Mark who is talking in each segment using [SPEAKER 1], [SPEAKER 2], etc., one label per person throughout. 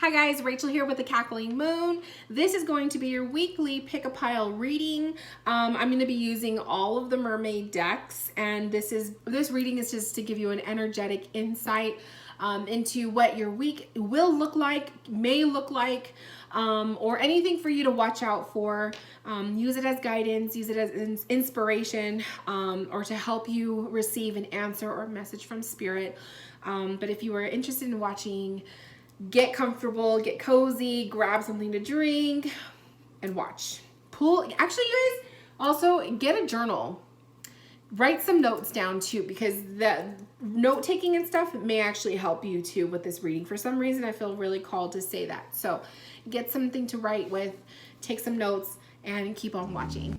[SPEAKER 1] Hi guys, Rachel here with the Cackling Moon. This is going to be your weekly pick-a-pile reading. I'm going to be using all of the mermaid decks, and this reading is just to give you an energetic insight into what your week will look like, may look like, or anything for you to watch out for. Use it as guidance, use it as inspiration, or to help you receive an answer or message from spirit. But if you are interested in watching, get comfortable, get cozy, grab something to drink, and watch. Actually, you guys, also get a journal. Write some notes down too, because the note taking and stuff may actually help you too with this reading. For some reason, I feel really called to say that. So get something to write with, take some notes, and keep on watching.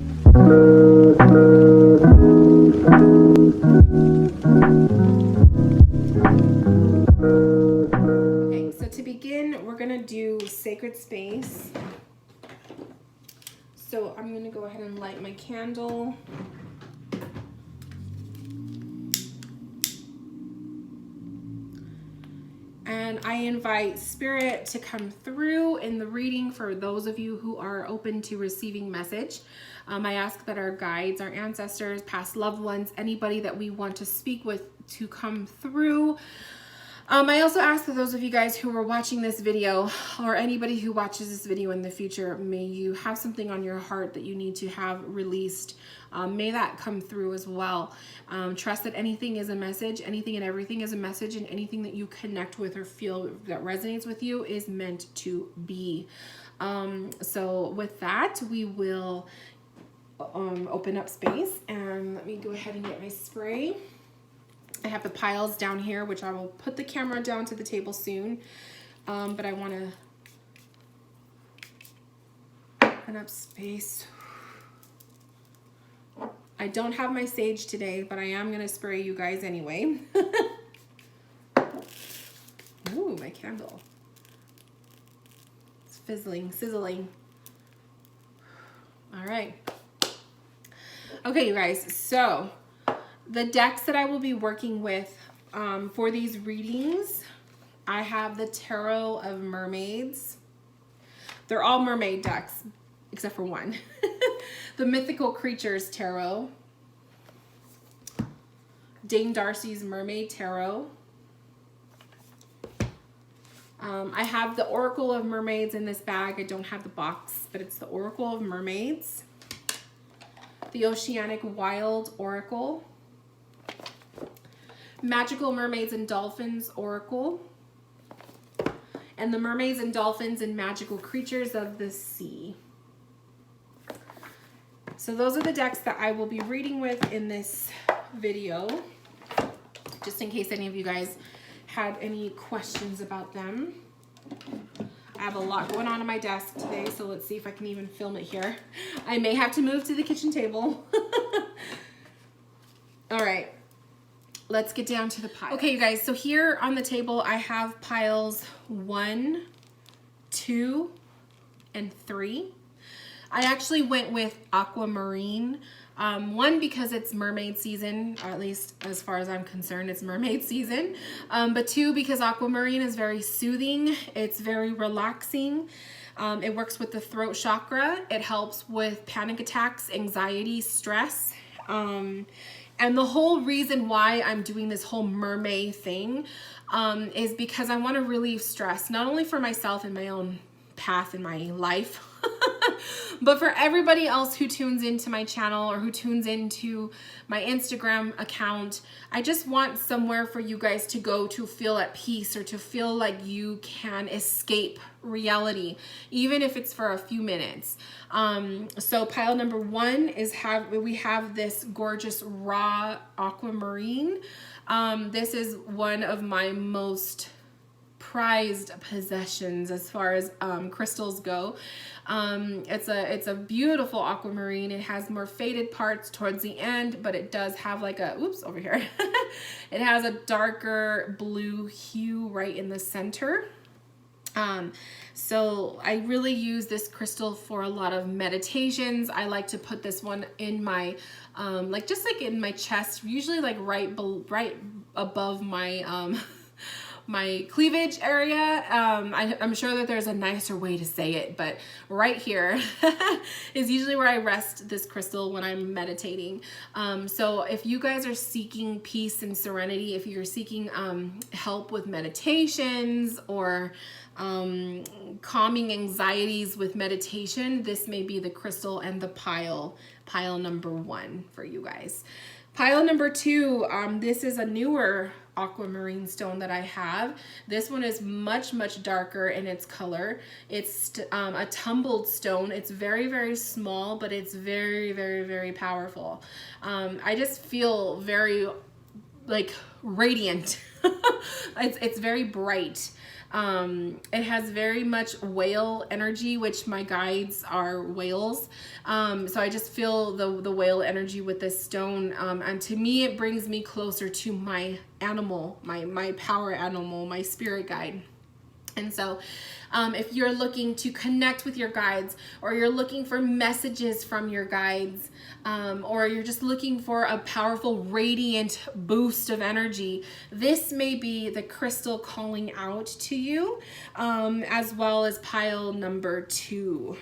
[SPEAKER 1] To begin, we're gonna do sacred space. So I'm gonna go ahead and light my candle. And I invite spirit to come through in the reading for those of you who are open to receiving message. I ask that our guides, our ancestors, past loved ones, anybody that we want to speak with to come through. I also ask that those of you guys who are watching this video, or anybody who watches this video in the future, may you have something on your heart that you need to have released. May that come through as well. Trust that anything is a message, anything and everything is a message, and anything that you connect with or feel that resonates with you is meant to be. So with that, we will open up space, and let me go ahead and get my spray. I have the piles down here, which I will put the camera down to the table soon. But I want to open up space. I don't have my sage today, but I am going to spray you guys anyway. Ooh, my candle. It's fizzling, sizzling. All right. Okay, you guys, so the decks that I will be working with for these readings, I have the Tarot of Mermaids. They're all mermaid decks, except for one. The Mythical Creatures Tarot. Dame Darcy's Mermaid Tarot. I have the Oracle of Mermaids in this bag. I don't have the box, but it's the Oracle of Mermaids. The Oceanic Wild Oracle. Magical Mermaids and Dolphins Oracle, and the Mermaids and Dolphins and Magical Creatures of the Sea. So those are the decks that I will be reading with in this video, just in case any of you guys had any questions about them. I have a lot going on my desk today, so let's see if I can even film it here. I may have to move to the kitchen table. All right. Let's get down to the pile. Okay, you guys, so here on the table, I have piles 1, 2, and 3. I actually went with aquamarine. One, because it's mermaid season, or at least as far as I'm concerned, it's mermaid season. But two, because aquamarine is very soothing. It's very relaxing. It works with the throat chakra. It helps with panic attacks, anxiety, stress. And the whole reason why I'm doing this whole mermaid thing is because I want to relieve stress, not only for myself and my own path in my life, but for everybody else who tunes into my channel or who tunes into my Instagram account. I just want somewhere for you guys to go to feel at peace, or to feel like you can escape reality, even if it's for a few minutes. So pile number 1 is we have this gorgeous raw aquamarine. This is one of my most prized possessions as far as crystals go. It's a beautiful aquamarine. It has more faded parts towards the end, but it does have like a, oops, over here. It has a darker blue hue right in the center. So I really use this crystal for a lot of meditations. I like to put this one in my, just like in my chest, usually like right above my, my cleavage area. I'm sure that there's a nicer way to say it, but right here is usually where I rest this crystal when I'm meditating. So if you guys are seeking peace and serenity, if you're seeking help with meditations or calming anxieties with meditation, this may be the crystal and the pile number 1 for you guys. Pile number 2, this is a newer aquamarine stone that I have. This one is much darker in its color. It's a tumbled stone. It's very small, but it's very powerful. I just feel very like radiant. It's very bright. It has very much whale energy, which my guides are whales. So I just feel the whale energy with this stone. And to me, it brings me closer to my animal, my power animal, my spirit guide. And so if you're looking to connect with your guides, or you're looking for messages from your guides, or you're just looking for a powerful radiant boost of energy, this may be the crystal calling out to you, as well as pile number 2.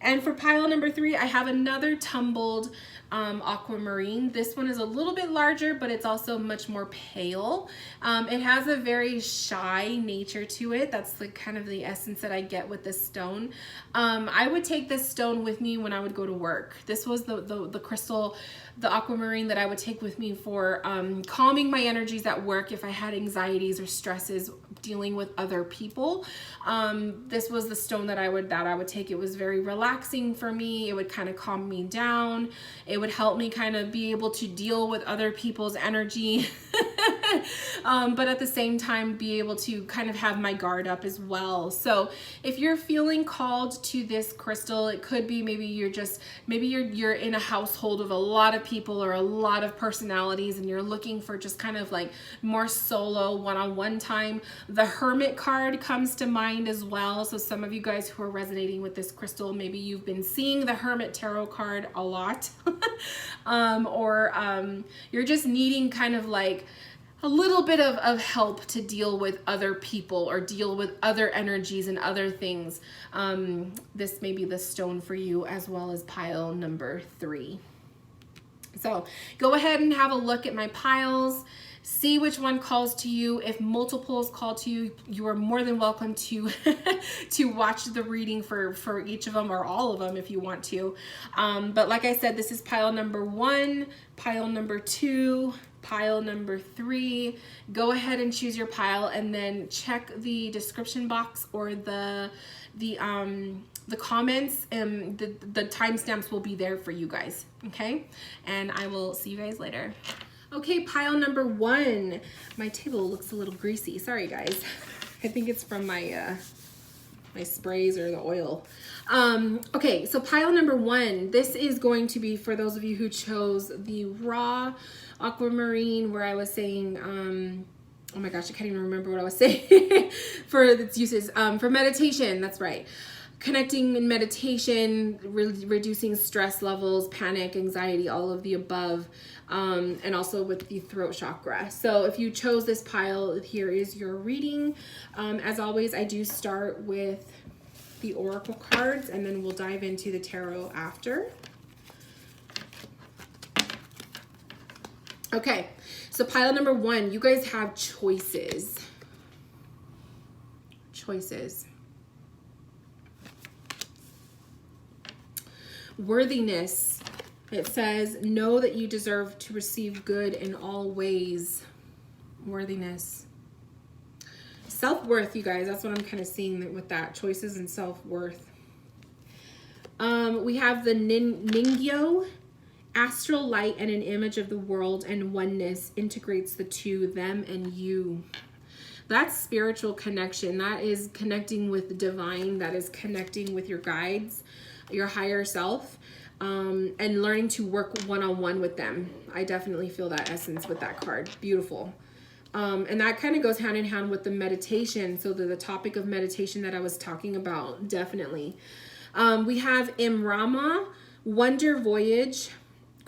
[SPEAKER 1] And for pile number 3, I have another tumbled aquamarine. This one is a little bit larger, but it's also much more pale. It has a very shy nature to it. That's the kind of the essence that I get with this stone. I would take this stone with me when I would go to work. This was the crystal, the aquamarine that I would take with me for calming my energies at work if I had anxieties or stresses dealing with other people. This was the stone that I would take. It was very relaxing for me. It would kind of calm me down. It would help me kind of be able to deal with other people's energy. But at the same time be able to kind of have my guard up as well. So if you're feeling called to this crystal, it could be maybe you're in a household of a lot of people or a lot of personalities, and you're looking for just kind of like more solo one-on-one time. The Hermit card comes to mind as well. So some of you guys who are resonating with this crystal, maybe you've been seeing the Hermit Tarot card a lot. Or you're just needing kind of like a little bit of help to deal with other people or deal with other energies and other things. This may be the stone for you, as well as pile number 3. So go ahead and have a look at my piles. See which one calls to you. If multiples call to you, you are more than welcome to to watch the reading for each of them, or all of them if you want to. But like I said, this is pile number 1, pile number 2, pile number 3. Go ahead and choose your pile, and then check the description box or the comments, and the timestamps will be there for you guys. Okay, and I will see you guys later. Okay, pile number 1. My table looks a little greasy. Sorry, guys. I think it's from my my sprays or the oil. Okay, so pile number 1. This is going to be for those of you who chose the raw aquamarine, where I was saying, oh my gosh, I can't even remember what I was saying for its uses. For meditation, that's right. Connecting in meditation, reducing stress levels, panic, anxiety, all of the above, and also with the throat chakra. So if you chose this pile, here is your reading. As always, I do start with the oracle cards, and then we'll dive into the tarot after. Okay, so pile number 1, you guys have choices. Choices. Worthiness. It says, know that you deserve to receive good in all ways. Worthiness. Self-worth, you guys. That's what I'm kind of seeing with that. Choices and self-worth. We have the Ningyo. Astral light and an image of the world and oneness integrates the two, them and you. That's spiritual connection. That is connecting with the divine. That is connecting with your guides, your higher self, and learning to work one-on-one with them. I definitely feel that essence with that card. Beautiful. And that kind of goes hand in hand with the meditation. So the topic of meditation that I was talking about, definitely. We have Imrama, Wonder Voyage,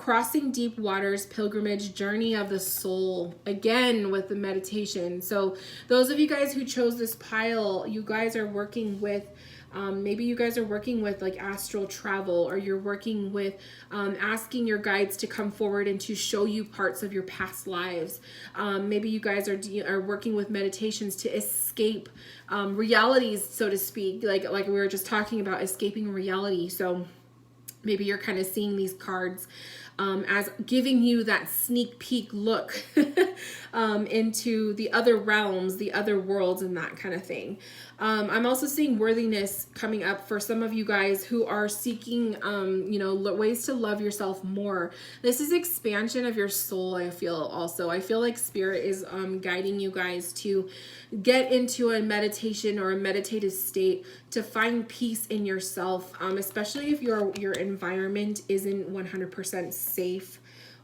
[SPEAKER 1] crossing deep waters, pilgrimage, journey of the soul, again with the meditation. So those of you guys who chose this pile, you guys are working with maybe you guys are working with like astral travel, or you're working with asking your guides to come forward and to show you parts of your past lives. Maybe you guys are working with meditations to escape realities, so to speak, like we were just talking about, escaping reality. So maybe you're kind of seeing these cards as giving you that sneak peek look into the other realms, the other worlds, and that kind of thing. I'm also seeing worthiness coming up for some of you guys who are seeking, ways to love yourself more. This is expansion of your soul, I feel also. I feel like Spirit is guiding you guys to get into a meditation or a meditative state to find peace in yourself, especially if your environment isn't 100% safe,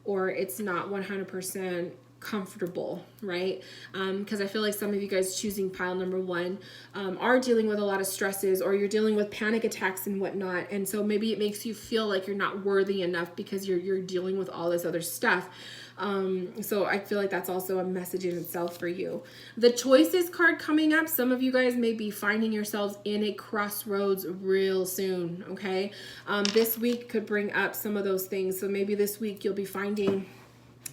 [SPEAKER 1] or it's not 100% comfortable, right? Because I feel like some of you guys choosing pile number 1 are dealing with a lot of stresses, or you're dealing with panic attacks and whatnot, and so maybe it makes you feel like you're not worthy enough because you're dealing with all this other stuff. So I feel like that's also a message in itself for you. The choices card coming up, some of you guys may be finding yourselves in a crossroads real soon, okay? This week could bring up some of those things. So maybe this week you'll be finding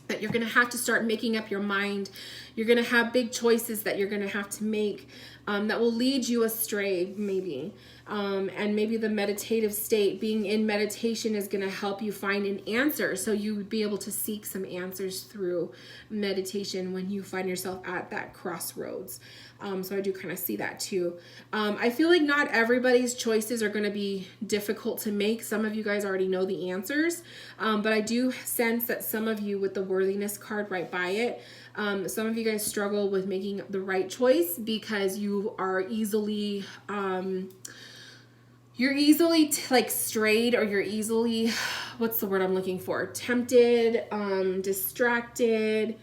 [SPEAKER 1] that you're going to have to start making up your mind. You're going to have big choices that you're going to have to make that will lead you astray, maybe. And maybe the meditative state, being in meditation, is going to help you find an answer. So you would be able to seek some answers through meditation when you find yourself at that crossroads. So I do kind of see that too. I feel like not everybody's choices are going to be difficult to make. Some of you guys already know the answers, but I do sense that some of you, with the worthiness card right by it, some of you guys struggle with making the right choice because you are easily, like strayed, or you're easily, what's the word I'm looking for? Tempted, distracted.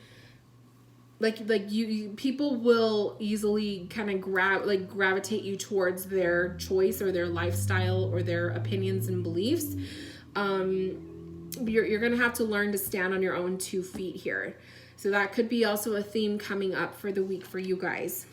[SPEAKER 1] Like you people will easily kind of gravitate you towards their choice or their lifestyle or their opinions and beliefs. You're gonna have to learn to stand on your own 2 feet here. So that could be also a theme coming up for the week for you guys.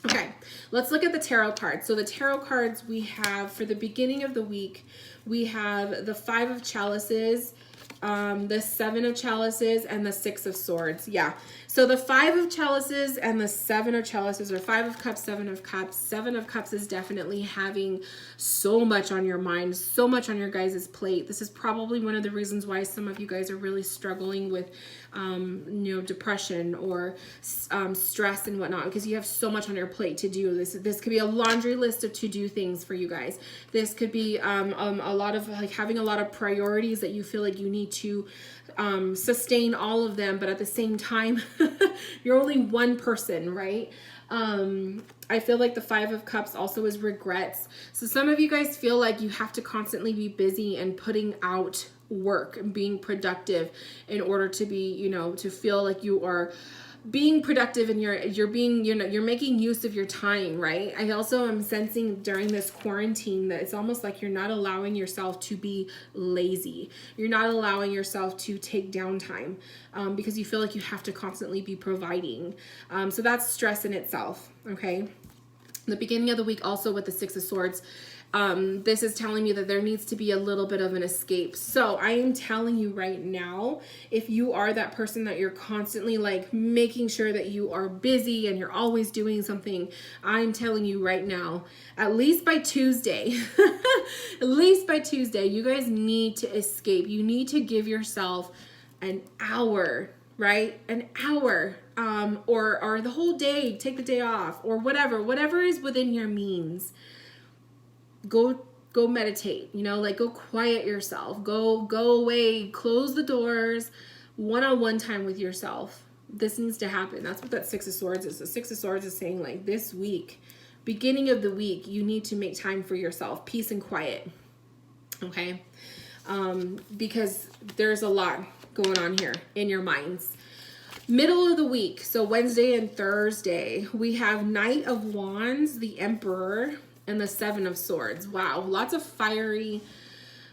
[SPEAKER 1] Okay, let's look at the tarot cards. So the tarot cards we have for the beginning of the week, we have the 5 of Chalices, the 7 of Chalices, and the 6 of Swords. Yeah. So the 5 of Chalices and the 7 of Chalices, or 5 of Cups, 7 of Cups. 7 of Cups is definitely having so much on your mind, so much on your guys' plate. This is probably one of the reasons why some of you guys are really struggling with, depression or stress and whatnot, because you have so much on your plate to do. This could be a laundry list of to-do things for you guys. This could be a lot of like having a lot of priorities that you feel like you need to sustain all of them, but at the same time, you're only one person, right? I feel like the 5 of Cups also is regrets. So some of you guys feel like you have to constantly be busy and putting out work and being productive in order to be, to feel like you are being productive, and you're making use of your time, right? I also am sensing during this quarantine that it's almost like you're not allowing yourself to be lazy. You're not allowing yourself to take downtime because you feel like you have to constantly be providing. So that's stress in itself, okay? The beginning of the week also with the 6 of Swords, this is telling me that there needs to be a little bit of an escape. So I am telling you right now, if you are that person that you're constantly like making sure that you are busy and you're always doing something, I'm telling you right now, at least by Tuesday, you guys need to escape. You need to give yourself an hour, right? An hour, or the whole day, take the day off, or whatever is within your means. Go meditate, go quiet yourself, go away, close the doors, one-on-one time with yourself. This needs to happen. That's what that 6 of Swords is. The 6 of Swords is saying, like, this week, beginning of the week, you need to make time for yourself, peace and quiet, okay? Because there's a lot going on here in your minds. Middle of the week, so Wednesday and Thursday, we have Knight of Wands, the Emperor, and the 7 of Swords. Wow, lots of fiery,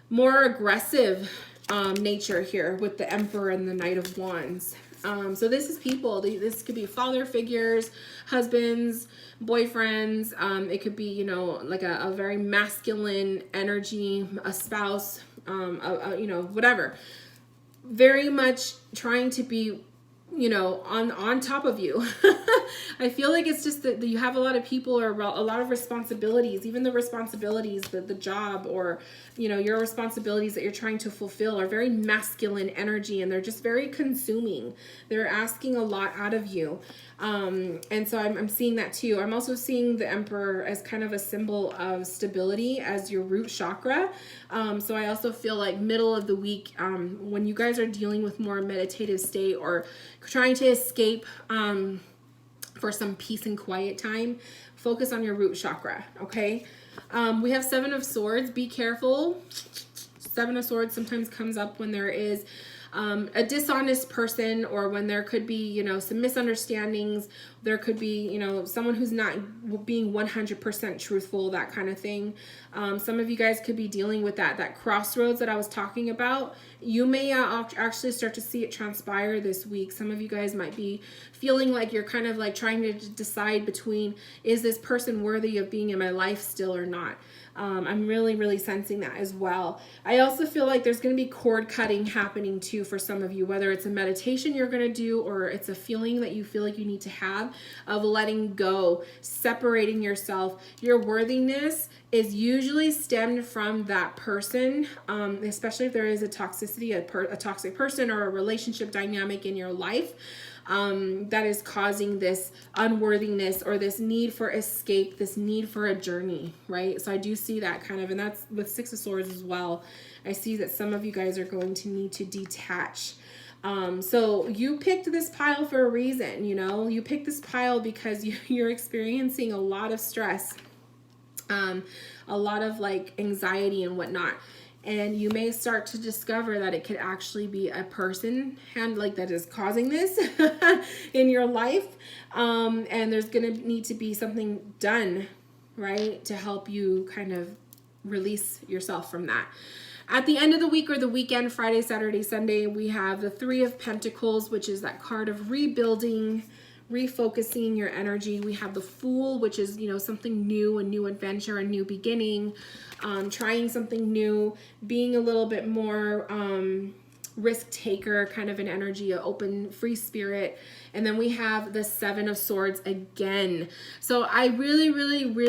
[SPEAKER 1] more aggressive nature here with the Emperor and the Knight of Wands. So this is people. This could be father figures, husbands, boyfriends. It could be, you know, like a very masculine energy, a spouse, you know, whatever. Very much trying to be, you know, on top of you. I feel like it's just that you have a lot of people or a lot of responsibilities, even the responsibilities, the job, or, you know, your responsibilities that you're trying to fulfill are very masculine energy, and they're just very consuming. They're asking a lot out of you. And so I'm seeing that too. I'm also seeing the Emperor as kind of a symbol of stability as your root chakra. So I also feel like middle of the week, when you guys are dealing with more meditative state or trying to escape, for some peace and quiet time, focus on your root chakra. Okay. We have 7 of Swords. Be careful. 7 of Swords sometimes comes up when there is a dishonest person, or when there could be, you know, some misunderstandings. There could be, you know, someone who's not being 100% truthful, that kind of thing. Some of you guys could be dealing with that crossroads that I was talking about. You may actually start to see it transpire this week. Some of you guys might be feeling like you're kind of like trying to decide between, is this person worthy of being in my life still or not? I'm really sensing that as well. I also feel like there's going to be cord cutting happening too for some of you, whether it's a meditation you're going to do or it's a feeling that you feel like you need to have of letting go, separating yourself. Your worthiness is usually stemmed from that person, especially if there is a toxicity, a toxic person or a relationship dynamic in your life. That is causing this unworthiness or this need for escape, this need for a journey, right? So I do see that kind of, and that's with 6 of Swords as well. I see that some of you guys are going to need to detach. So you picked this pile for a reason, you know, you picked this pile because you're experiencing a lot of stress, a lot of like anxiety and whatnot. And you may start to discover that it could actually be a person that is causing this in your life. And there's going to need to be something done, right, to help you kind of release yourself from that. At the end of the week or the weekend, Friday, Saturday, Sunday, we have the 3 of Pentacles, which is that card of rebuilding, refocusing your energy. We have the Fool, which is, you know, something new, a new adventure, a new beginning, trying something new, being a little bit more risk taker, kind of an energy, an open, free spirit. And then we have the 7 of Swords again. So I really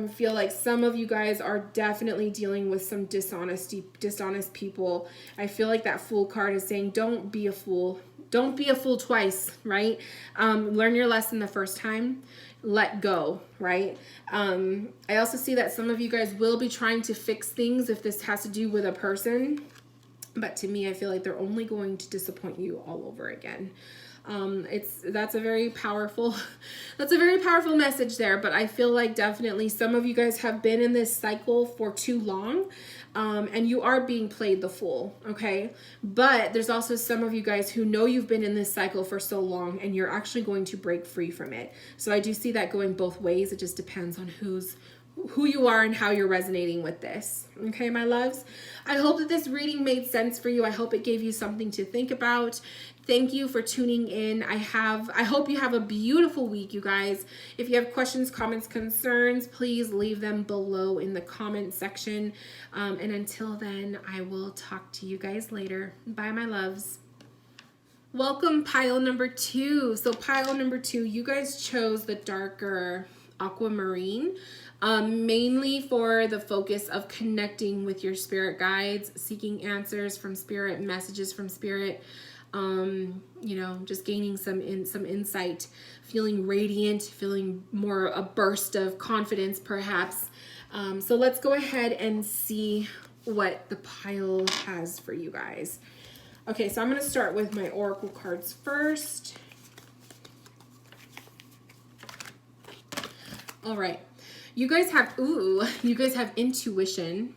[SPEAKER 1] feel like some of you guys are definitely dealing with some dishonest people. I feel like that Fool card is saying, don't be a fool. Don't be a fool twice, right? Learn your lesson the first time. Let go, right? I also see that some of you guys will be trying to fix things if this has to do with a person. But to me, I feel like they're only going to disappoint you all over again. That's a very powerful message there. But I feel like definitely some of you guys have been in this cycle for too long. And you are being played the fool, okay? But there's also some of you guys who know you've been in this cycle for so long and you're actually going to break free from it. So I do see that going both ways. It just depends on who you are and how you're resonating with this. Okay, my loves? I hope that this reading made sense for you. I hope it gave you something to think about. Thank you for tuning in. I hope you have a beautiful week, you guys. If you have questions, comments, concerns, please leave them below in the comment section. And until then, I will talk to you guys later. Bye, my loves. Welcome, pile number 2. So pile number 2, you guys chose the darker aquamarine, mainly for the focus of connecting with your spirit guides, seeking answers from spirit, messages from spirit, you know, just gaining some insight, feeling radiant, feeling more a burst of confidence perhaps. So let's go ahead and see what the pile has for you guys. Okay, so I'm going to start with my oracle cards first. All right. You guys have intuition.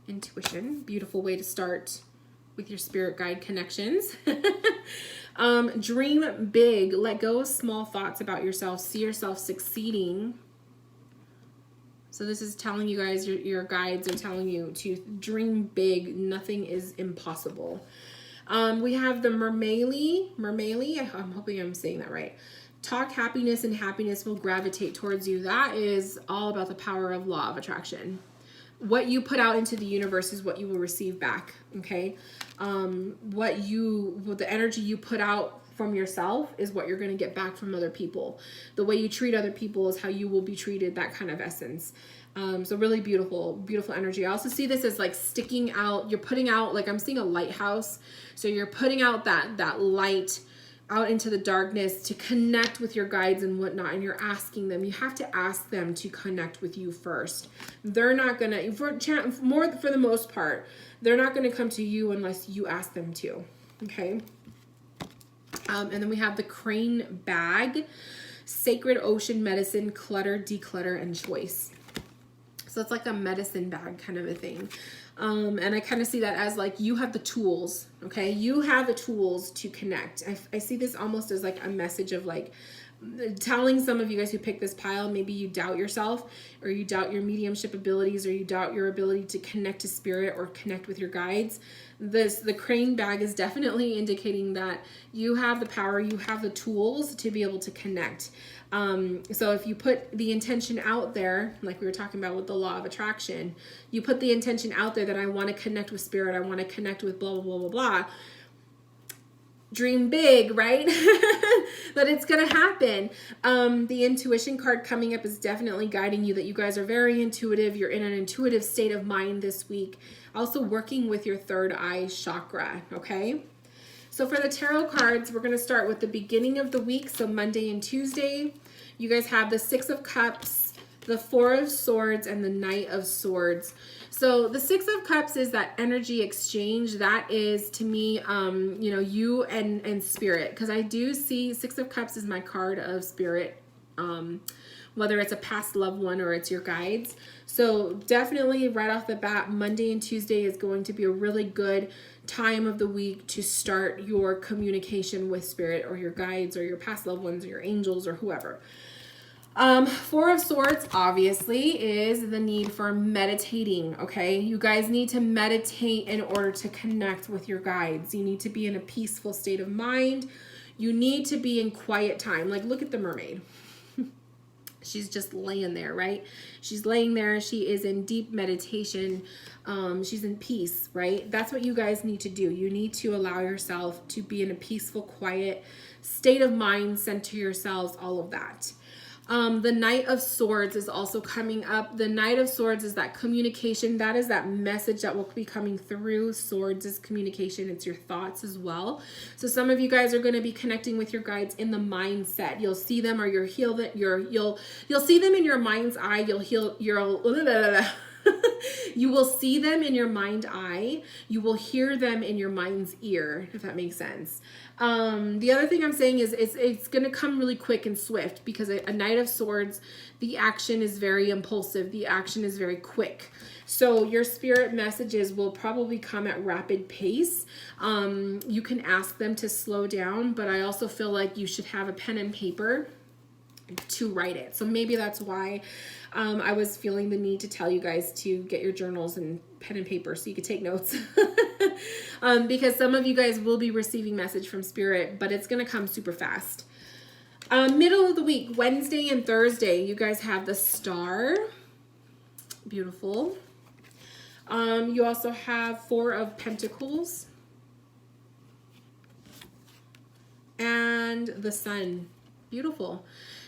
[SPEAKER 1] Intuition, beautiful way to start with your spirit guide connections. Dream big, let go of small thoughts about yourself, see yourself succeeding So this is telling you guys, your guides are telling you to dream big. Nothing is impossible. We have the Mermaid. I'm hoping I'm saying that right. Talk happiness, and happiness will gravitate towards you. That is all about the power of law of attraction. What you put out into the universe is what you will receive back. Okay. The energy you put out from yourself is what you're going to get back from other people. The way you treat other people is how you will be treated, that kind of essence. So really beautiful, beautiful energy. I also see this as like sticking out. You're putting out, like I'm seeing a lighthouse. So you're putting out that light out into the darkness to connect with your guides and whatnot. And you're asking them, you have to ask them to connect with you first. They're not going to, for the most part, they're not going to come to you unless you ask them to. Okay. And then we have the crane bag, sacred ocean medicine, clutter, declutter, and choice. So it's like a medicine bag kind of a thing. And I kind of see that as like, you have the tools, okay? You have the tools to connect. I see this almost as like a message of like telling some of you guys who pick this pile, maybe you doubt yourself, or you doubt your mediumship abilities, or you doubt your ability to connect to spirit or connect with your guides. The crane bag is definitely indicating that you have the power, you have the tools to be able to connect. So if you put the intention out there, like we were talking about with the law of attraction, you put the intention out there that I want to connect with spirit, I want to connect with blah, blah, blah, blah, blah. Dream big, right? That it's going to happen. The intuition card coming up is definitely guiding you that you guys are very intuitive. You're in an intuitive state of mind this week. Also working with your third eye chakra, okay? So for the tarot cards, we're going to start with the beginning of the week. So Monday and Tuesday, you guys have the 6 of Cups, the 4 of Swords, and the Knight of Swords. So the 6 of Cups is that energy exchange. That is, to me, you and spirit. Because I do see 6 of Cups is my card of spirit, whether it's a past loved one or it's your guides. So definitely right off the bat, Monday and Tuesday is going to be a really good time of the week to start your communication with spirit or your guides or your past loved ones or your angels or whoever. 4 of Swords obviously is the need for meditating, okay? You guys need to meditate in order to connect with your guides. You need to be in a peaceful state of mind. You need to be in quiet time. Like, look at the mermaid. She's just laying there, right? She's laying there. She is in deep meditation. She's in peace, right? That's what you guys need to do. You need to allow yourself to be in a peaceful, quiet state of mind, center yourselves, all of that. The Knight of Swords is also coming up. The Knight of Swords is that communication. That is that message that will be coming through. Swords is communication. It's your thoughts as well. So some of you guys are going to be connecting with your guides in the mindset. You'll see them, or you'll see them in your mind's eye. You will see them in your mind eye. You will hear them in your mind's ear, if that makes sense. The other thing I'm saying is it's going to come really quick and swift, because a Knight of Swords, the action is very impulsive. The action is very quick. So your spirit messages will probably come at rapid pace. You can ask them to slow down, but I also feel like you should have a pen and paper to write it. So maybe that's why I was feeling the need to tell you guys to get your journals and pen and paper so you could take notes. Because some of you guys will be receiving message from spirit, but it's going to come super fast. Middle of the week, Wednesday and Thursday, you guys have the Star. Beautiful. You also have 4 of Pentacles and the Sun. Beautiful.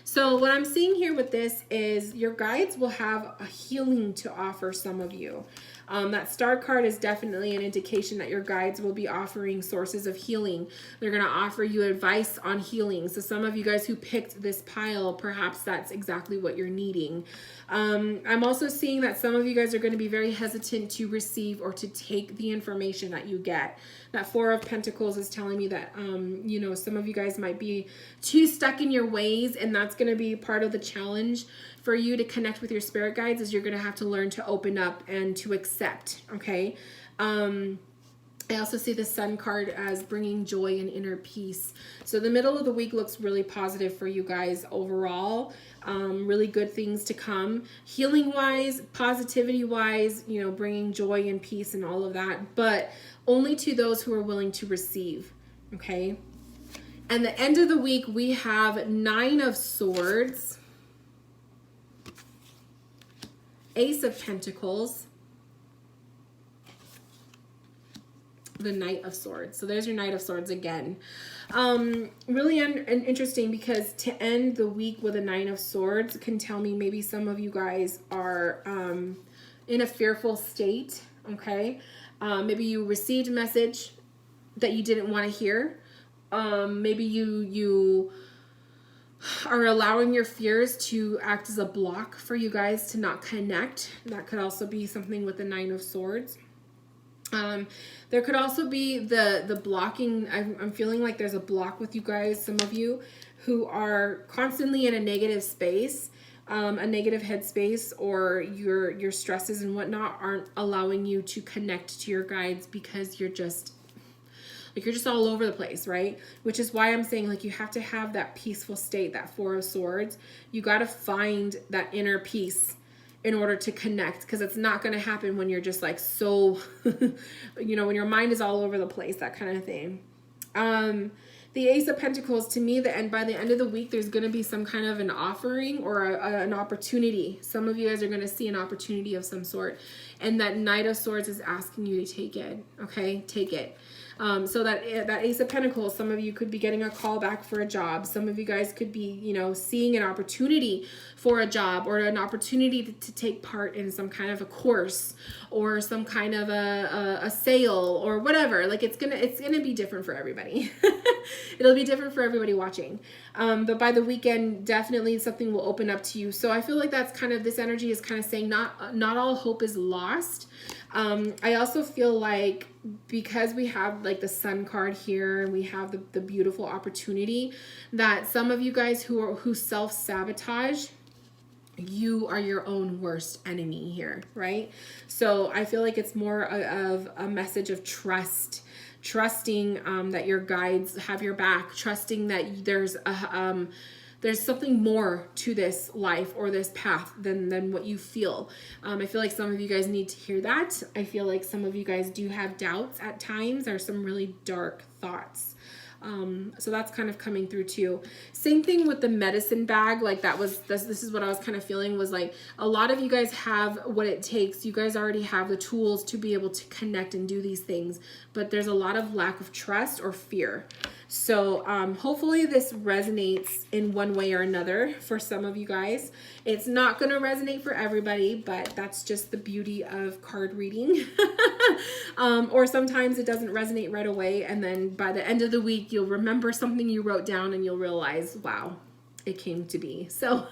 [SPEAKER 1] So what I'm seeing here with this is your guides will have a healing to offer some of you. That Star card is definitely an indication that your guides will be offering sources of healing. They're going to offer you advice on healing. So some of you guys who picked this pile, perhaps that's exactly what you're needing. I'm also seeing that some of you guys are going to be very hesitant to receive or to take the information that you get. That 4 of Pentacles is telling me that, some of you guys might be too stuck in your ways, and that's going to be part of the challenge for you to connect with your spirit guides, is you're going to have to learn to open up and to accept, okay? I also see the Sun card as bringing joy and inner peace. So the middle of the week looks really positive for you guys overall. Really good things to come. Healing wise, positivity wise, you know, bringing joy and peace and all of that. But only to those who are willing to receive. Okay. And the end of the week, we have 9 of Swords, Ace of Pentacles, the Knight of Swords. So there's your Knight of Swords again. Really interesting, because to end the week with a 9 of Swords can tell me maybe some of you guys are in a fearful state, okay? Maybe you received a message that you didn't want to hear. Maybe you are allowing your fears to act as a block for you guys to not connect. That could also be something with the 9 of Swords. There could also be the blocking. I'm feeling like there's a block with you guys, some of you who are constantly in a negative space, a negative headspace, or your stresses and whatnot aren't allowing you to connect to your guides because you're just all over the place, right? Which is why I'm saying, like, you have to have that peaceful state, that 4 of Swords. You got to find that inner peace in order to connect, because it's not going to happen when you're just like so, you know, when your mind is all over the place, that kind of thing. The Ace of Pentacles, to me, by the end of the week, there's going to be some kind of an offering or an opportunity. Some of you guys are going to see an opportunity of some sort. And that Knight of Swords is asking you to take it. Okay, take it. So that Ace of Pentacles, some of you could be getting a call back for a job. Some of you guys could be, you know, seeing an opportunity for a job, or an opportunity to take part in some kind of a course, or some kind of a sale, or whatever. Like, it's gonna be different for everybody. It'll be different for everybody watching. But by the weekend, definitely something will open up to you. So I feel like that's kind of, this energy is kind of saying not all hope is lost. I also feel like, because we have like the Sun card here, and we have the beautiful opportunity, that some of you guys who self-sabotage, you are your own worst enemy here, right? So I feel like it's more of a message of trusting that your guides have your back, trusting that there's something more to this life or this path than what you feel. I feel like some of you guys need to hear that. I feel like some of you guys do have doubts at times, or some really dark thoughts. So that's kind of coming through too. Same thing with the medicine bag. Like, this is what I was kind of feeling, was like, a lot of you guys have what it takes. You guys already have the tools to be able to connect and do these things, but there's a lot of lack of trust or fear. So hopefully this resonates in one way or another for some of you guys. It's not going to resonate for everybody, but that's just the beauty of card reading. Or sometimes it doesn't resonate right away, and then by the end of the week, you'll remember something you wrote down and you'll realize, wow, it came to be. So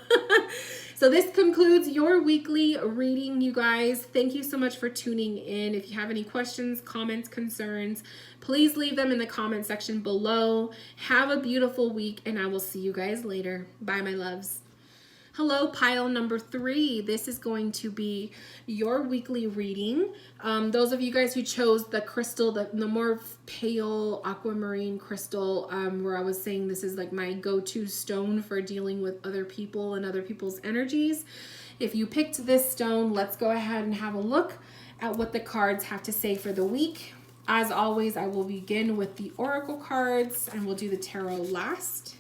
[SPEAKER 1] so this concludes your weekly reading, you guys. Thank you so much for tuning in. If you have any questions, comments, concerns, please leave them in the comment section below. Have a beautiful week, and I will see you guys later. Bye, my loves. Hello, pile number 3. This is going to be your weekly reading. Those of you guys who chose the crystal, the more pale aquamarine crystal, where I was saying this is like my go-to stone for dealing with other people and other people's energies. If you picked this stone, let's go ahead and have a look at what the cards have to say for the week. As always, I will begin with the oracle cards, and we'll do the tarot last.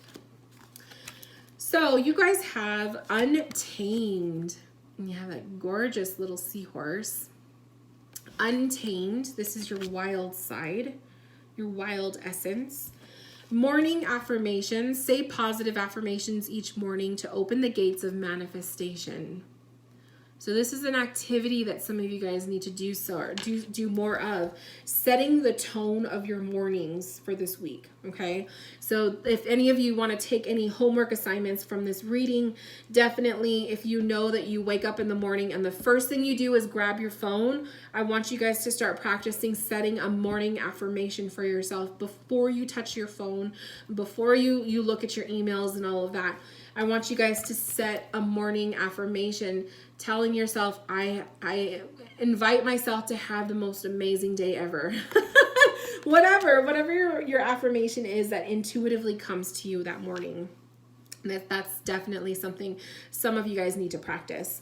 [SPEAKER 1] So you guys have Untamed, and you have that gorgeous little seahorse. Untamed, this is your wild side, your wild essence. Morning affirmations, say positive affirmations each morning to open the gates of manifestation. So this is an activity that some of you guys need to do more of, setting the tone of your mornings for this week, okay? So if any of you want to take any homework assignments from this reading, definitely, if you know that you wake up in the morning and the first thing you do is grab your phone, I want you guys to start practicing setting a morning affirmation for yourself before you touch your phone, before you look at your emails and all of that. I want you guys to set a morning affirmation telling yourself, I invite myself to have the most amazing day ever. whatever your affirmation is that intuitively comes to you that morning. That's definitely something some of you guys need to practice.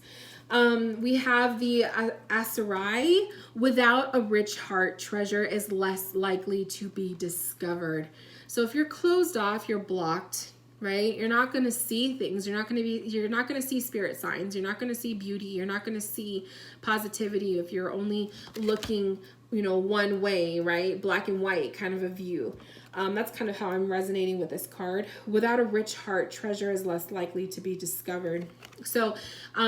[SPEAKER 1] We have the Asarai. Without a rich heart, treasure is less likely to be discovered. So if you're closed off, you're blocked, right? You're not going to see things. You're not going to see spirit signs. You're not going to see beauty. You're not going to see positivity if you're only looking, one way, right? Black and white kind of a view. That's kind of how I'm resonating with this card. Without a rich heart, treasure is less likely to be discovered. So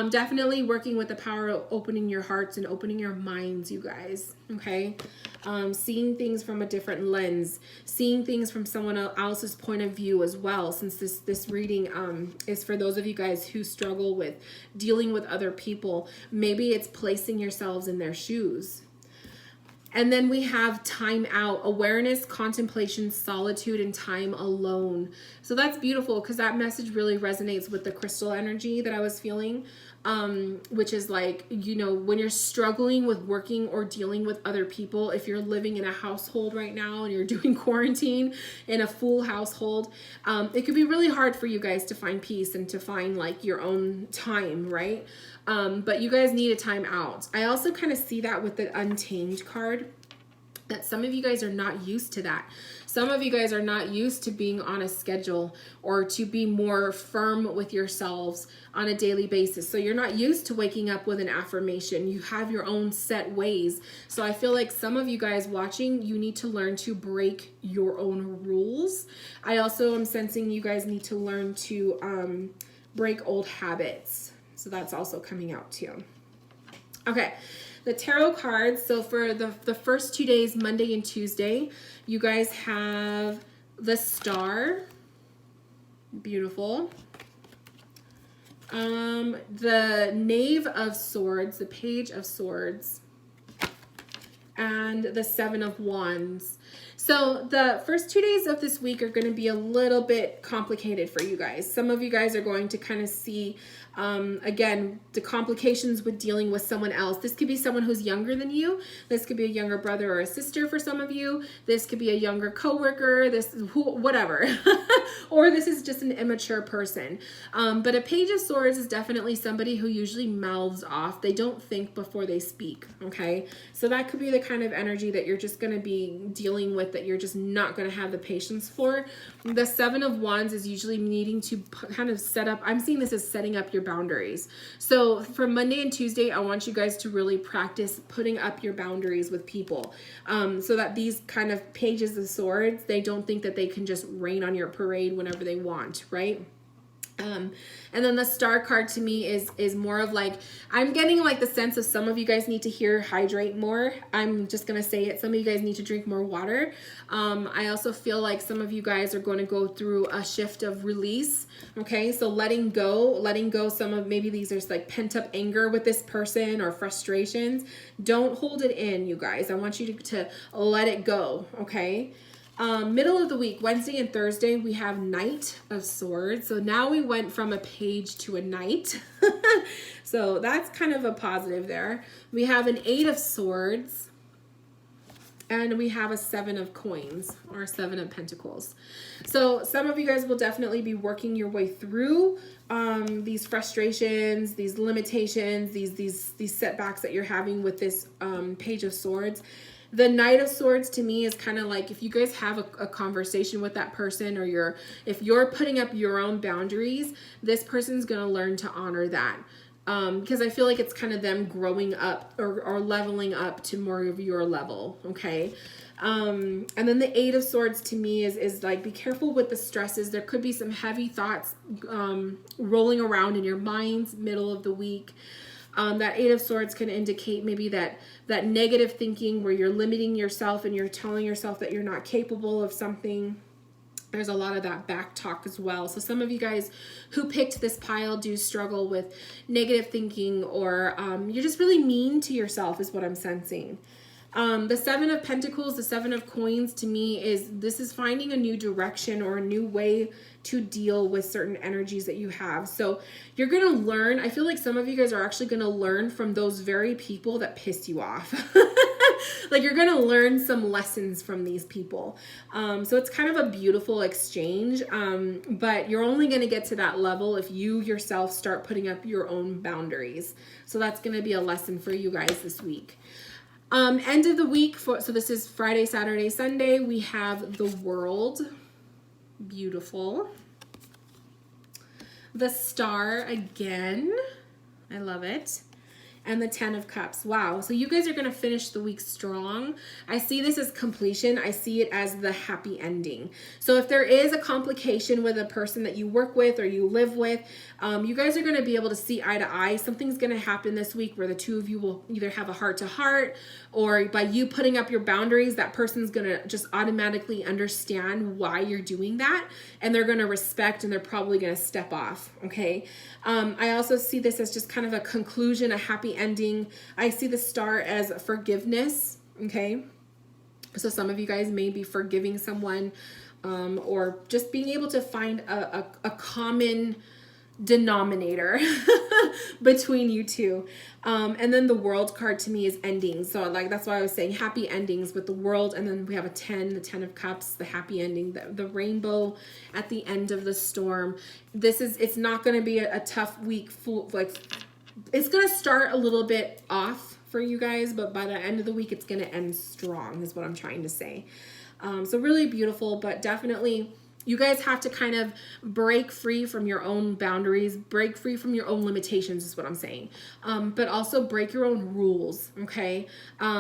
[SPEAKER 1] definitely working with the power of opening your hearts and opening your minds, you guys, okay? Seeing things from a different lens, seeing things from someone else's point of view as well, since this reading is for those of you guys who struggle with dealing with other people. Maybe it's placing yourselves in their shoes. And then we have time out, awareness, contemplation, solitude, and time alone. So that's beautiful because that message really resonates with the crystal energy that I was feeling, which is like, when you're struggling with working or dealing with other people, if you're living in a household right now and you're doing quarantine in a full household, it could be really hard for you guys to find peace and to find like your own time, right? But you guys need a time out. I also kind of see that with the Untamed card, that some of you guys are not used to that. Some of you guys are not used to being on a schedule or to be more firm with yourselves on a daily basis. So you're not used to waking up with an affirmation. You have your own set ways. So I feel like some of you guys watching, you need to learn to break your own rules. I also am sensing you guys need to learn to break old habits. So that's also coming out too. Okay, the tarot cards. So for the first 2 days, Monday and Tuesday, you guys have the Star. Beautiful. The Knave of Swords, the Page of Swords, and the Seven of Wands. So the first 2 days of this week are going to be a little bit complicated for you guys. Some of you guys are going to kind of see, again, the complications with dealing with someone else. This could be someone who's younger than you. This could be a younger brother or a sister for some of you. This could be a younger coworker, whatever. Or this is just an immature person. But a Page of Swords is definitely somebody who usually mouths off. They don't think before they speak, okay? So that could be the kind of energy that you're just going to be dealing with, that you're just not going to have the patience for. The Seven of Wands is usually needing to kind of set up, I'm seeing this as setting up your boundaries. So for Monday and Tuesday, I want you guys to really practice putting up your boundaries with people, so that these kind of Pages of Swords, they don't think that they can just rain on your parade whenever they want, right? And then the Star card to me is more of like, I'm getting like the sense of some of you guys need to hydrate more. I'm just going to say it. Some of you guys need to drink more water. I also feel like some of you guys are going to go through a shift of release. Okay. So letting go some of, maybe these are like pent up anger with this person or frustrations. Don't hold it in, you guys. I want you to let it go. Okay. Middle of the week, Wednesday and Thursday, we have Knight of Swords. So now we went from a page to a knight. So that's kind of a positive there. We have an 8 of Swords. And we have a 7 of Coins, or 7 of Pentacles. So some of you guys will definitely be working your way through these frustrations, these limitations, these setbacks that you're having with this Page of Swords. The Knight of Swords to me is kind of like, if you guys have a conversation with that person, or if you're putting up your own boundaries, this person's going to learn to honor that. Because I feel like it's kind of them growing up or leveling up to more of your level. Okay. And then the 8 of Swords to me is like, be careful with the stresses. There could be some heavy thoughts rolling around in your minds middle of the week. That 8 of Swords can indicate maybe that negative thinking where you're limiting yourself and you're telling yourself that you're not capable of something. There's a lot of that back talk as well. So some of you guys who picked this pile do struggle with negative thinking, or you're just really mean to yourself is what I'm sensing. The 7 of Pentacles, the 7 of Coins to me this is finding a new direction or a new way to deal with certain energies that you have. So you're going to learn. I feel like some of you guys are actually going to learn from those very people that piss you off. Like you're gonna learn some lessons from these people. So it's kind of a beautiful exchange, but you're only gonna get to that level if you yourself start putting up your own boundaries. So that's gonna be a lesson for you guys this week. End of the week, so this is Friday, Saturday, Sunday, we have the World. Beautiful. The Star again. I love it. And the 10 of Cups. Wow. So you guys are going to finish the week strong. I see this as completion. I see it as the happy ending. So if there is a complication with a person that you work with or you live with, you guys are going to be able to see eye to eye. Something's going to happen this week where the two of you will either have a heart to heart, or by you putting up your boundaries, that person's going to just automatically understand why you're doing that. And they're going to respect, and they're probably going to step off. Okay. I also see this as just kind of a conclusion, a happy ending. I see the Star as forgiveness. Okay. So some of you guys may be forgiving someone, or just being able to find a common denominator between you two. And then the World card to me is endings. So like, that's why I was saying happy endings with the World. And then we have a 10, the 10 of Cups, the happy ending, the rainbow at the end of the storm. It's not going to be a tough week. It's going to start a little bit off for you guys, but by the end of the week, it's going to end strong is what I'm trying to say. So really beautiful, but definitely you guys have to kind of break free from your own boundaries, break free from your own limitations is what I'm saying. But also break your own rules, okay?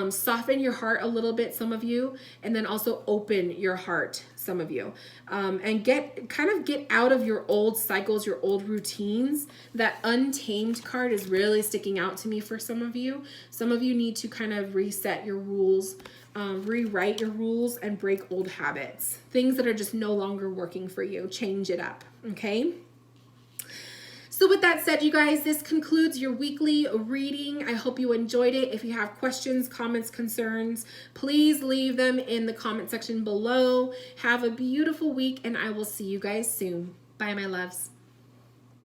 [SPEAKER 1] Soften your heart a little bit, some of you, and then also open your heart, some of you. And get out of your old cycles, your old routines. That Untamed card is really sticking out to me for some of you. Some of you need to kind of reset your rules, rewrite your rules, and break old habits. Things that are just no longer working for you. Change it up, okay? So with that said, you guys, this concludes your weekly reading. I hope you enjoyed it. If you have questions, comments, concerns, please leave them in the comment section below. Have a beautiful week, and I will see you guys soon. Bye, my loves.